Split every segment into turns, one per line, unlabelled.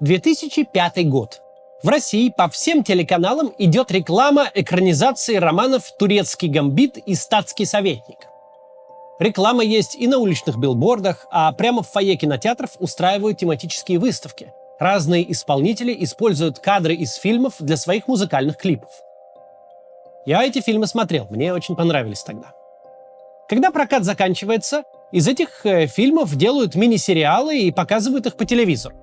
2005 год. В России по всем телеканалам идет реклама экранизации романов «Турецкий гамбит» и «Статский советник». Реклама есть и на уличных билбордах, а прямо в фойе кинотеатров устраивают тематические выставки. Разные исполнители используют кадры из фильмов для своих музыкальных клипов. Я эти фильмы смотрел, мне очень понравились тогда. Когда прокат заканчивается, из этих фильмов делают мини-сериалы и показывают их по телевизору.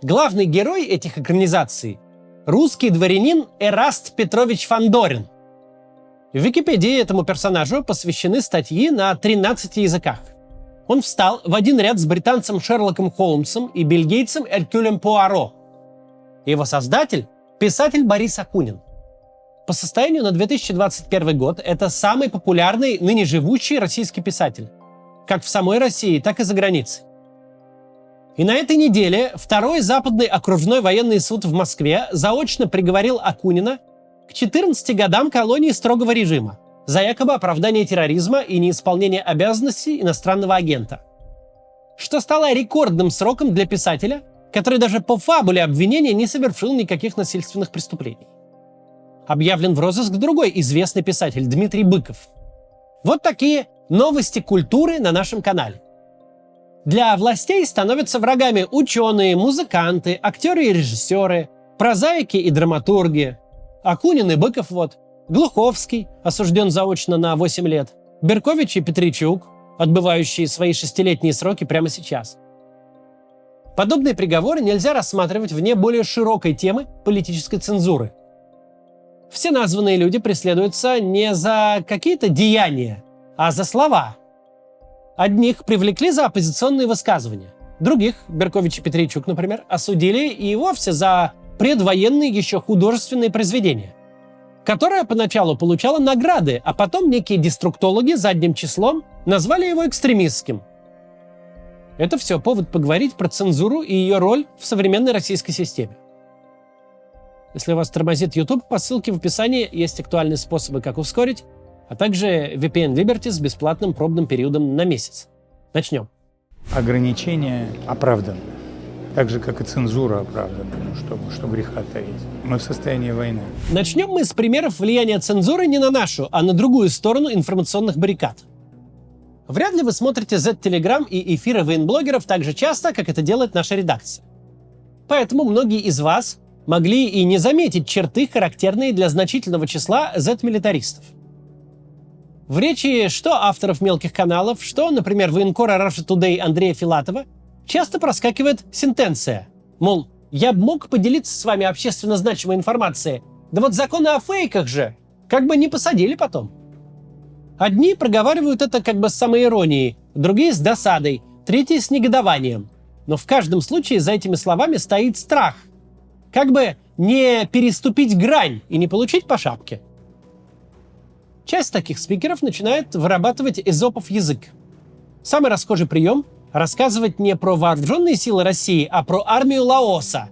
Главный герой этих экранизаций – русский дворянин Эраст Петрович Фандорин. В Википедии этому персонажу посвящены статьи на 13 языках. Он встал в один ряд с британцем Шерлоком Холмсом и бельгийцем Эркюлем Пуаро. Его создатель – писатель Борис Акунин. По состоянию на 2021 год это самый популярный ныне живущий российский писатель. Как в самой России, так и за границей. И на этой неделе Второй Западный окружной военный суд в Москве заочно приговорил Акунина к 14 годам колонии строгого режима за якобы оправдание терроризма и неисполнение обязанностей иностранного агента. Что стало рекордным сроком для писателя, который даже по фабуле обвинения не совершил никаких насильственных преступлений. Объявлен в розыск другой известный писатель Дмитрий Быков. Вот такие новости культуры на нашем канале. Для властей становятся врагами ученые, музыканты, актеры и режиссеры, прозаики и драматурги. Акунин и Быков Глуховский, осужден заочно на 8 лет, Беркович и Петричук, отбывающие свои 6-летние сроки прямо сейчас. Подобные приговоры нельзя рассматривать вне более широкой темы политической цензуры. Все названные люди преследуются не за какие-то деяния, а за слова. Одних привлекли за оппозиционные высказывания, других, Беркович и Петричук, например, осудили и вовсе за предвоенные еще художественные произведения, которое поначалу получало награды, а потом некие деструктологи задним числом назвали его экстремистским. Это все повод поговорить про цензуру и ее роль в современной российской системе. Если вас тормозит YouTube, по ссылке в описании есть актуальные способы, как ускорить, а также VPN Liberty с бесплатным пробным периодом на месяц. Начнем.
Ограничения оправданы. Так же, как и цензура оправдана, что греха таить. Мы в состоянии войны.
Начнем мы с примеров влияния цензуры не на нашу, а на другую сторону информационных баррикад. Вряд ли вы смотрите Z-Telegram и эфиры военблогеров так же часто, как это делает наша редакция. Поэтому многие из вас могли и не заметить черты, характерные для значительного числа Z-милитаристов. В речи что авторов мелких каналов, что, например, военкора Russia Today Андрея Филатова, часто проскакивает сентенция. Мол, я бы мог поделиться с вами общественно значимой информацией, да вот законы о фейках же, как бы не посадили потом. Одни проговаривают это как бы с самоиронией, другие с досадой, третьи с негодованием. Но в каждом случае за этими словами стоит страх. Как бы не переступить грань и не получить по шапке. Часть таких спикеров начинает вырабатывать эзопов язык. Самый расхожий прием – рассказывать не про вооруженные силы России, а про армию Лаоса.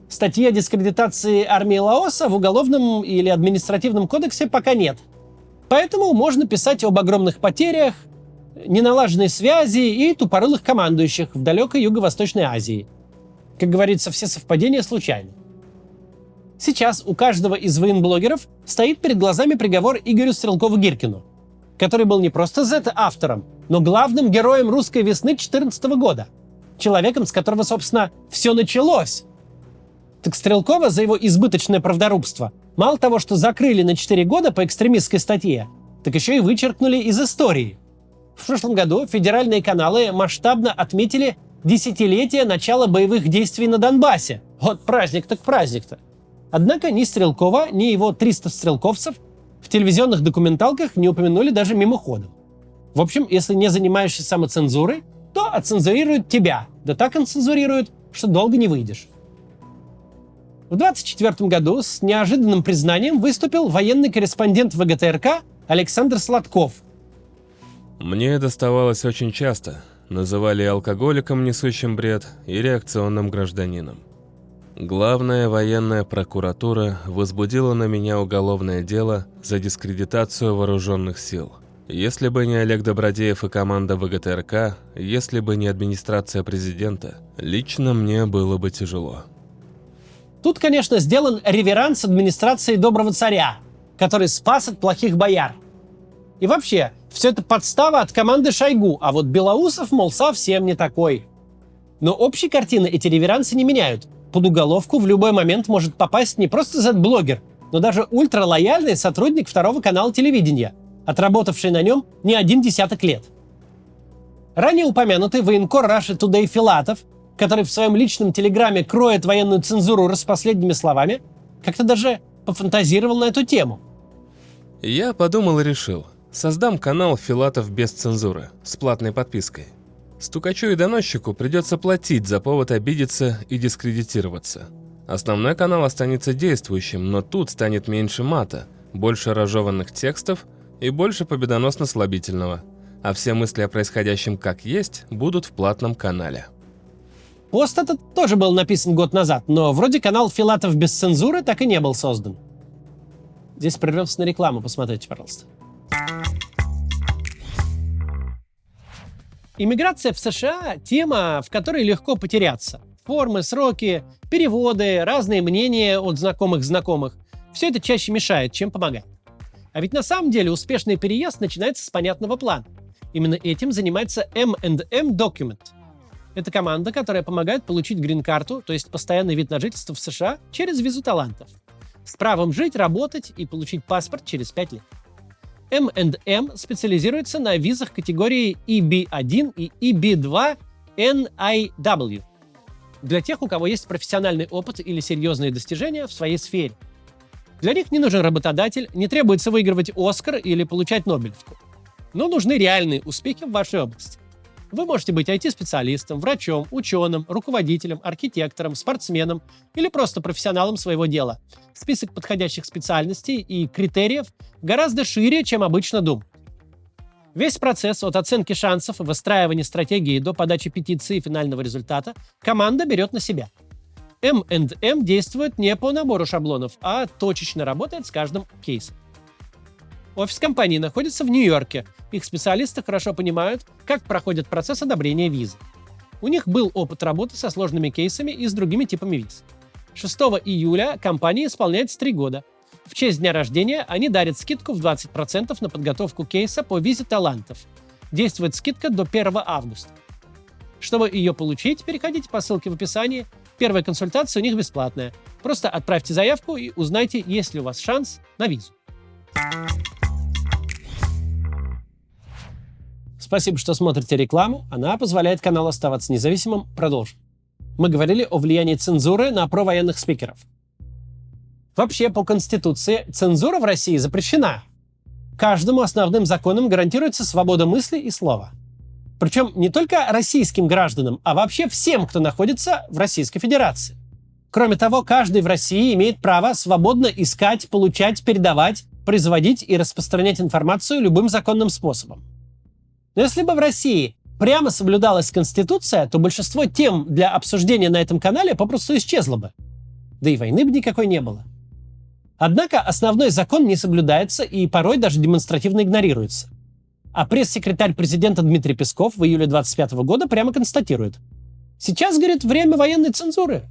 Статьи о дискредитации армии Лаоса в Уголовном или Административном кодексе пока нет. Поэтому можно писать об огромных потерях, неналаженной связи и тупорылых командующих в далекой Юго-Восточной Азии. Как говорится, все совпадения случайны. Сейчас у каждого из военблогеров стоит перед глазами приговор Игорю Стрелкову-Гиркину, который был не просто Z-автором, но главным героем русской весны 2014 года. Человеком, с которого, собственно, все началось. Так Стрелкова за его избыточное правдорубство мало того, что закрыли на 4 года по экстремистской статье, так еще и вычеркнули из истории. В прошлом году федеральные каналы масштабно отметили десятилетие начала боевых действий на Донбассе. Вот праздник так праздник-то. Однако ни Стрелкова, ни его 300 стрелковцев в телевизионных документалках не упомянули даже мимоходом. В общем, если не занимаешься самоцензурой, то отцензурируют тебя. Да так отцензурируют, что долго не выйдешь. В 2024 году с неожиданным признанием выступил военный корреспондент ВГТРК Александр Сладков.
Мне доставалось очень часто. Называли алкоголиком, несущим бред, и реакционным гражданином. Главная военная прокуратура возбудила на меня уголовное дело за дискредитацию вооруженных сил. Если бы не Олег Добродеев и команда ВГТРК, если бы не администрация президента, лично мне было бы тяжело.
Тут, конечно, сделан реверанс администрации доброго царя, который спас от плохих бояр. И вообще, все это подстава от команды Шойгу, а вот Белоусов, мол, совсем не такой. Но общей картины эти реверансы не меняют. Под уголовку в любой момент может попасть не просто Z-блогер, но даже ультралояльный сотрудник второго канала телевидения, отработавший на нем не один десяток лет. Ранее упомянутый военкор Russia Today Филатов, который в своем личном телеграме кроет военную цензуру распоследними словами, как-то даже пофантазировал на эту тему.
Я подумал и решил. Создам канал Филатов без цензуры, с платной подпиской. Стукачу и доносчику придется платить за повод обидеться и дискредитироваться. Основной канал останется действующим, но тут станет меньше мата, больше разжеванных текстов и больше победоносно-слабительного. А все мысли о происходящем как есть будут в платном канале.
Пост этот тоже был написан год назад, но вроде канал Филатов без цензуры так и не был создан. Здесь прервемся на рекламу, посмотрите, пожалуйста. Иммиграция в США – тема, в которой легко потеряться. Формы, сроки, переводы, разные мнения от знакомых. Все это чаще мешает, чем помогает. А ведь на самом деле успешный переезд начинается с понятного плана. Именно этим занимается M&M Document. Это команда, которая помогает получить грин-карту, то есть постоянный вид на жительство в США, через визу талантов. С правом жить, работать и получить паспорт через 5 лет. M&M специализируется на визах категории EB1 и EB2 NIW для тех, у кого есть профессиональный опыт или серьезные достижения в своей сфере. Для них не нужен работодатель, не требуется выигрывать Оскар или получать Нобелевку. Но нужны реальные успехи в вашей области. Вы можете быть IT-специалистом, врачом, ученым, руководителем, архитектором, спортсменом или просто профессионалом своего дела. Список подходящих специальностей и критериев гораздо шире, чем обычно думают. Весь процесс от оценки шансов и выстраивания стратегии до подачи петиции и финального результата команда берет на себя. M&M действует не по набору шаблонов, а точечно работает с каждым кейсом. Офис компании находится в Нью-Йорке. Их специалисты хорошо понимают, как проходит процесс одобрения визы. У них был опыт работы со сложными кейсами и с другими типами виз. 6 июля компании исполняется 3 года. В честь дня рождения они дарят скидку в 20% на подготовку кейса по визе талантов. Действует скидка до 1 августа. Чтобы ее получить, переходите по ссылке в описании. Первая консультация у них бесплатная. Просто отправьте заявку и узнайте, есть ли у вас шанс на визу. Спасибо, что смотрите рекламу. Она позволяет каналу оставаться независимым. Продолжим. Мы говорили о влиянии цензуры на провоенных спикеров. Вообще, по Конституции, цензура в России запрещена. Каждому основным законом гарантируется свобода мысли и слова. Причем не только российским гражданам, а вообще всем, кто находится в Российской Федерации. Кроме того, каждый в России имеет право свободно искать, получать, передавать, производить и распространять информацию любым законным способом. Но если бы в России прямо соблюдалась Конституция, то большинство тем для обсуждения на этом канале попросту исчезло бы. Да и войны бы никакой не было. Однако основной закон не соблюдается и порой даже демонстративно игнорируется. А пресс-секретарь президента Дмитрий Песков в июле 2025 года прямо констатирует: «Сейчас, говорит, время военной цензуры.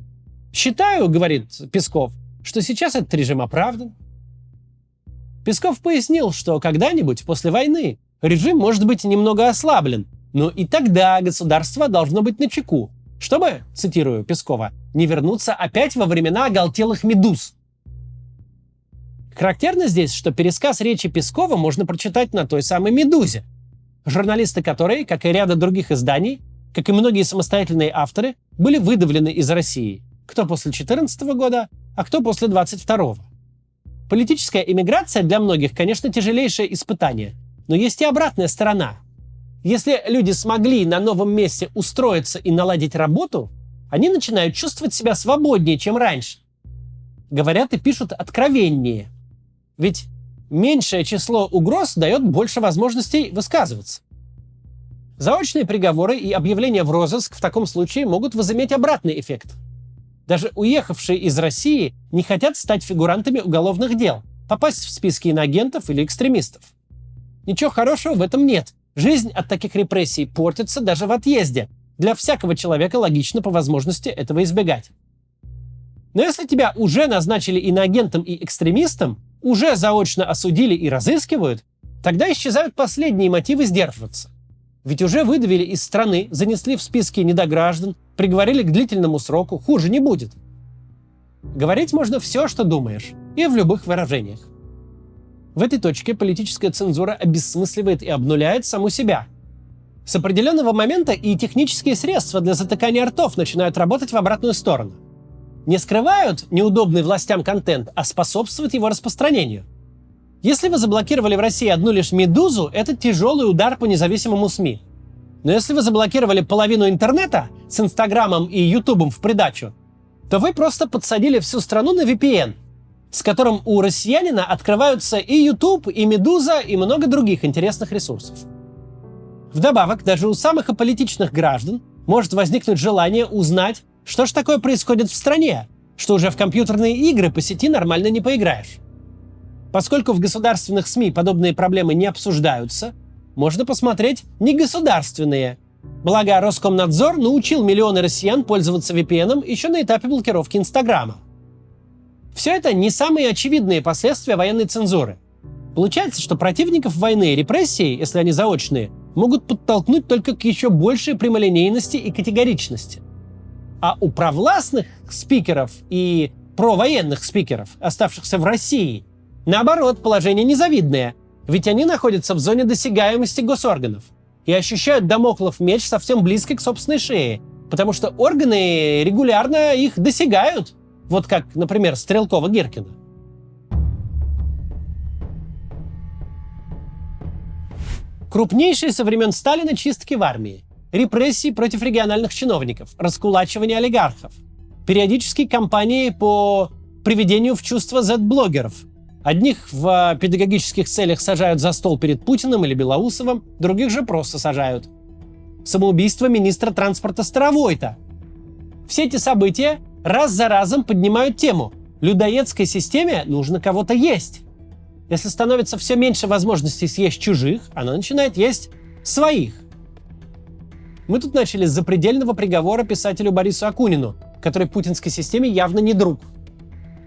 Считаю, — говорит Песков, — что сейчас этот режим оправдан». Песков пояснил, что когда-нибудь после войны режим может быть немного ослаблен, но и тогда государство должно быть начеку, чтобы, цитирую Пескова, «не вернуться опять во времена оголтелых медуз». Характерно здесь, что пересказ речи Пескова можно прочитать на той самой «Медузе», журналисты которой, как и ряда других изданий, как и многие самостоятельные авторы, были выдавлены из России, кто после 2014 года, а кто после 2022. Политическая иммиграция для многих, конечно, тяжелейшее испытание, но есть и обратная сторона. Если люди смогли на новом месте устроиться и наладить работу, они начинают чувствовать себя свободнее, чем раньше. Говорят и пишут откровеннее. Ведь меньшее число угроз дает больше возможностей высказываться. Заочные приговоры и объявления в розыск в таком случае могут возыметь обратный эффект. Даже уехавшие из России не хотят стать фигурантами уголовных дел, попасть в списки иноагентов или экстремистов. Ничего хорошего в этом нет. Жизнь от таких репрессий портится даже в отъезде. Для всякого человека логично по возможности этого избегать. Но если тебя уже назначили иноагентом и экстремистом, уже заочно осудили и разыскивают, тогда исчезают последние мотивы сдерживаться. Ведь уже выдавили из страны, занесли в списки недограждан, приговорили к длительному сроку, хуже не будет. Говорить можно все, что думаешь, и в любых выражениях. В этой точке политическая цензура обессмысливает и обнуляет саму себя. С определенного момента и технические средства для затыкания ртов начинают работать в обратную сторону. Не скрывают неудобный властям контент, а способствуют его распространению. Если вы заблокировали в России одну лишь «Медузу», это тяжелый удар по независимому СМИ. Но если вы заблокировали половину интернета с Инстаграмом и Ютубом в придачу, то вы просто подсадили всю страну на VPN, с которым у россиянина открываются и YouTube, и «Медуза», и много других интересных ресурсов. Вдобавок, даже у самых аполитичных граждан может возникнуть желание узнать, что ж такое происходит в стране, что уже в компьютерные игры по сети нормально не поиграешь. Поскольку в государственных СМИ подобные проблемы не обсуждаются, можно посмотреть негосударственные. Благо, Роскомнадзор научил миллионы россиян пользоваться VPN еще на этапе блокировки Инстаграма. Все это не самые очевидные последствия военной цензуры. Получается, что противников войны и репрессий, если они заочные, могут подтолкнуть только к еще большей прямолинейности и категоричности. А у провластных спикеров и провоенных спикеров, оставшихся в России, наоборот, положение незавидное, ведь они находятся в зоне досягаемости госорганов и ощущают дамоклов меч совсем близко к собственной шее, потому что органы регулярно их досягают, вот как, например, Стрелкова-Гиркина. Крупнейшие со времен Сталина чистки в армии, репрессии против региональных чиновников, раскулачивание олигархов, периодические кампании по приведению в чувство Z-блогеров. Одних в педагогических целях сажают за стол перед Путиным или Белоусовым, других же просто сажают. Самоубийство министра транспорта Старовойта. Все эти события раз за разом поднимают тему: людоедской системе нужно кого-то есть. Если становится все меньше возможностей съесть чужих, она начинает есть своих. Мы тут начали с запредельного приговора писателю Борису Акунину, который путинской системе явно не друг.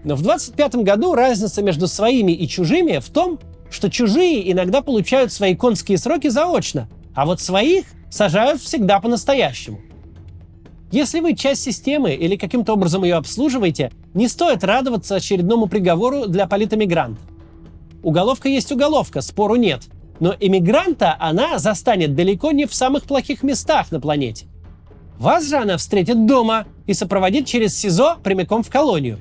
Но в 25 году разница между своими и чужими в том, что чужие иногда получают свои конские сроки заочно, а вот своих сажают всегда по-настоящему. Если вы часть системы или каким-то образом ее обслуживаете, не стоит радоваться очередному приговору для политэмигранта. Уголовка есть уголовка, спору нет. Но эмигранта она застанет далеко не в самых плохих местах на планете. Вас же она встретит дома и сопроводит через СИЗО прямиком в колонию.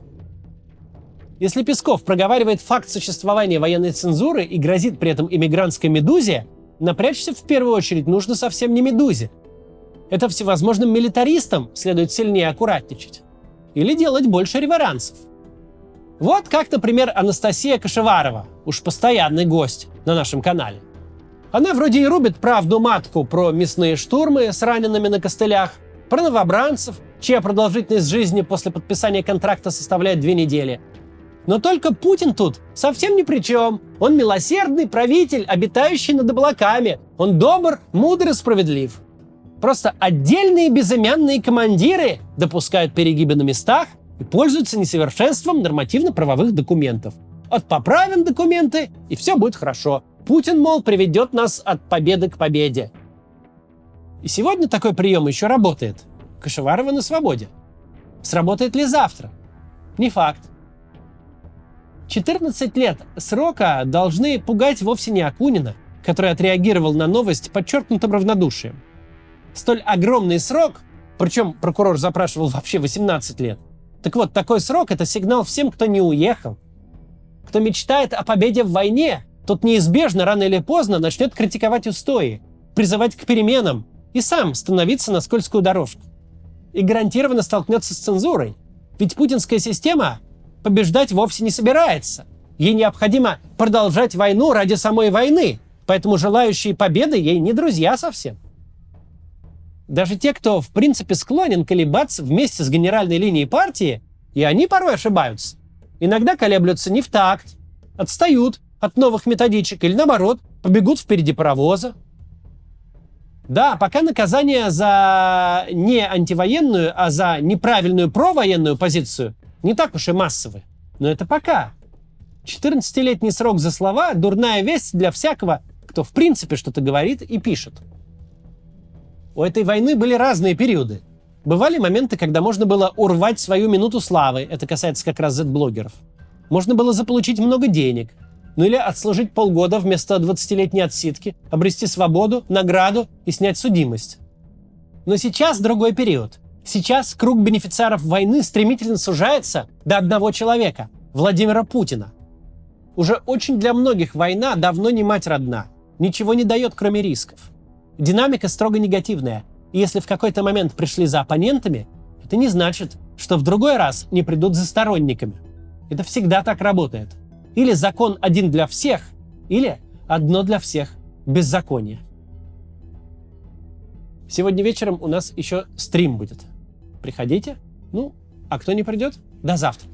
Если Песков проговаривает факт существования военной цензуры и грозит при этом иммигрантской «Медузе», напрячься в первую очередь нужно совсем не «Медузе». Это всевозможным милитаристам следует сильнее аккуратничать. Или делать больше реверансов. Вот как, например, Анастасия Кашеварова, уж постоянный гость на нашем канале. Она вроде и рубит правду матку про мясные штурмы с ранеными на костылях, про новобранцев, чья продолжительность жизни после подписания контракта составляет 2 недели. Но только Путин тут совсем ни при чем. Он милосердный правитель, обитающий над облаками. Он добр, мудр и справедлив. Просто отдельные безымянные командиры допускают перегибы на местах и пользуются несовершенством нормативно-правовых документов. Отпоправим документы, и все будет хорошо. Путин, мол, приведет нас от победы к победе. И сегодня такой прием еще работает. Кашеварова на свободе. Сработает ли завтра? Не факт. 14 лет срока должны пугать вовсе не Акунина, который отреагировал на новость подчеркнутым равнодушием. Столь огромный срок, причем прокурор запрашивал вообще 18 лет. Так вот, такой срок — это сигнал всем, кто не уехал. Кто мечтает о победе в войне, тот неизбежно рано или поздно начнет критиковать устои, призывать к переменам и сам становиться на скользкую дорожку. И гарантированно столкнется с цензурой. Ведь путинская система побеждать вовсе не собирается. Ей необходимо продолжать войну ради самой войны, поэтому желающие победы ей не друзья совсем. Даже те, кто в принципе склонен колебаться вместе с генеральной линией партии, и они порой ошибаются. Иногда колеблются не в такт, отстают от новых методичек или, наоборот, побегут впереди паровоза. Да, пока наказание за не антивоенную, а за неправильную провоенную позицию не так уж и массовые. Но это пока. 14-летний срок за слова – дурная весть для всякого, кто в принципе что-то говорит и пишет. У этой войны были разные периоды. Бывали моменты, когда можно было урвать свою минуту славы, это касается как раз Z-блогеров. Можно было заполучить много денег, ну или отслужить полгода вместо 20-летней отсидки, обрести свободу, награду и снять судимость. Но сейчас другой период. Сейчас круг бенефициаров войны стремительно сужается до одного человека – Владимира Путина. Уже очень для многих война давно не мать родна, ничего не дает, кроме рисков. Динамика строго негативная, и если в какой-то момент пришли за оппонентами, это не значит, что в другой раз не придут за сторонниками. Это всегда так работает. Или закон один для всех, или одно для всех беззаконие. Сегодня вечером у нас еще стрим будет. Приходите. Ну, а кто не придет, до завтра.